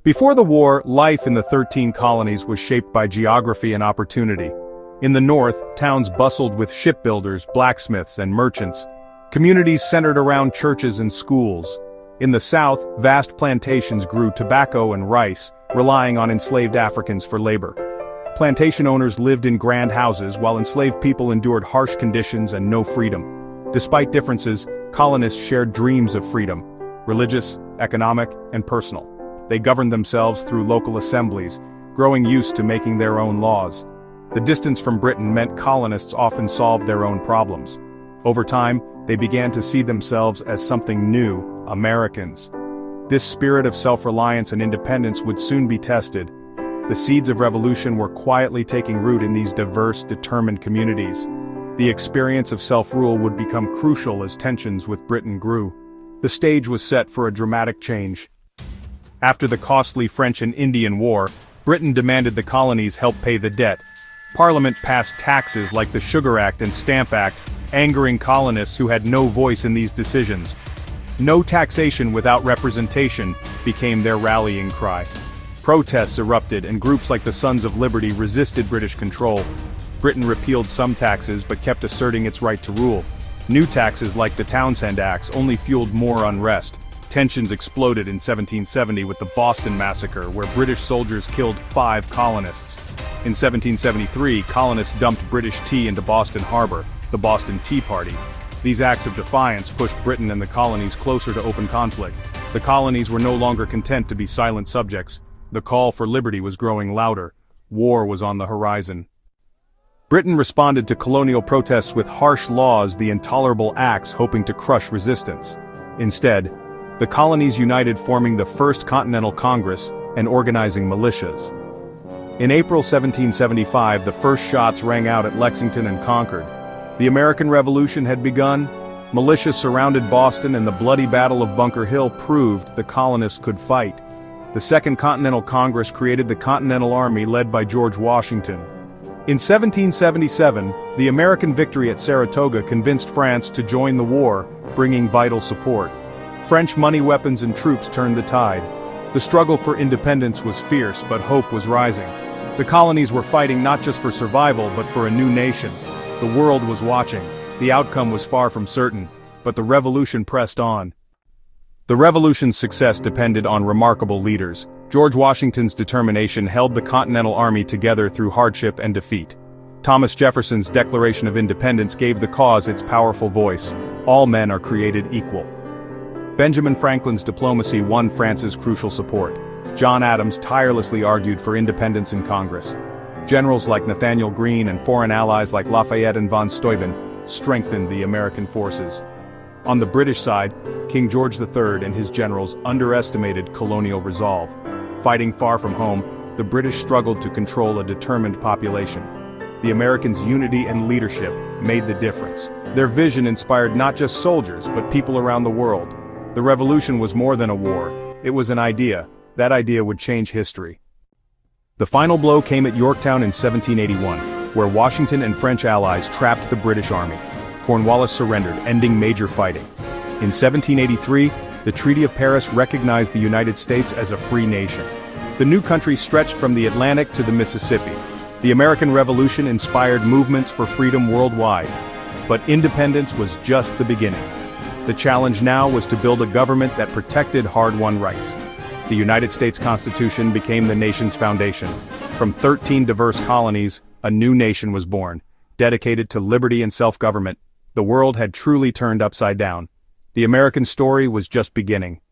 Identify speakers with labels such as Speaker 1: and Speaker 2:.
Speaker 1: Before the war, life in the 13 colonies was shaped by geography and opportunity. In the north, towns bustled with shipbuilders, blacksmiths, and merchants. Communities centered around churches and schools. In the south, vast plantations grew tobacco and rice, relying on enslaved Africans for labor. Plantation owners lived in grand houses while enslaved people endured harsh conditions and no freedom. Despite differences, colonists shared dreams of freedom: religious, economic, and personal. They governed themselves through local assemblies, growing used to making their own laws. The distance from Britain meant colonists often solved their own problems. Over time, they began to see themselves as something new: Americans. This spirit of self-reliance and independence would soon be tested. The seeds of revolution were quietly taking root in these diverse, determined communities. The experience of self-rule would become crucial as tensions with Britain grew. The stage was set for a dramatic change. After the costly French and Indian War, Britain demanded the colonies help pay the debt. Parliament passed taxes like the Sugar Act and Stamp Act, angering colonists who had no voice in these decisions. No taxation without representation became their rallying cry. Protests erupted and groups like the Sons of Liberty resisted British control. Britain repealed some taxes but kept asserting its right to rule. New taxes like the Townshend Acts only fueled more unrest. Tensions exploded in 1770 with the Boston Massacre, where British soldiers killed 5 colonists. In 1773, colonists dumped British tea into Boston Harbor, the Boston Tea Party. These acts of defiance pushed Britain and the colonies closer to open conflict. The colonies were no longer content to be silent subjects. The call for liberty was growing louder. War was on the horizon. Britain responded to colonial protests with harsh laws, the Intolerable Acts, hoping to crush resistance. Instead, the colonies united, forming the First Continental Congress and organizing militias. In April 1775, the first shots rang out at Lexington and Concord. The American Revolution had begun. Militia surrounded Boston, and the bloody Battle of Bunker Hill proved the colonists could fight. The Second Continental Congress created the Continental Army led by George Washington. In 1777, the American victory at Saratoga convinced France to join the war, bringing vital support. French money, weapons, and troops turned the tide. The struggle for independence was fierce, but hope was rising. The colonies were fighting not just for survival, but for a new nation. The world was watching. The outcome was far from certain, but the revolution pressed on. The revolution's success depended on remarkable leaders. George Washington's determination held the Continental Army together through hardship and defeat. Thomas Jefferson's Declaration of Independence gave the cause its powerful voice: all men are created equal. Benjamin Franklin's diplomacy won France's crucial support. John Adams tirelessly argued for independence in Congress. Generals like Nathanael Greene and foreign allies like Lafayette and von Steuben strengthened the American forces. On the British side, King George III and his generals underestimated colonial resolve. Fighting far from home, the British struggled to control a determined population. The Americans' unity and leadership made the difference. Their vision inspired not just soldiers, but people around the world. The revolution was more than a war. It was an idea. That idea would change history. The final blow came at Yorktown in 1781, where Washington and French allies trapped the British army. Cornwallis surrendered, ending major fighting. In 1783, the Treaty of Paris recognized the United States as a free nation. The new country stretched from the Atlantic to the Mississippi. The American Revolution inspired movements for freedom worldwide. But independence was just the beginning. The challenge now was to build a government that protected hard-won rights. The United States Constitution became the nation's foundation. From 13 diverse colonies, a new nation was born, dedicated to liberty and self-government. The world had truly turned upside down. The American story was just beginning.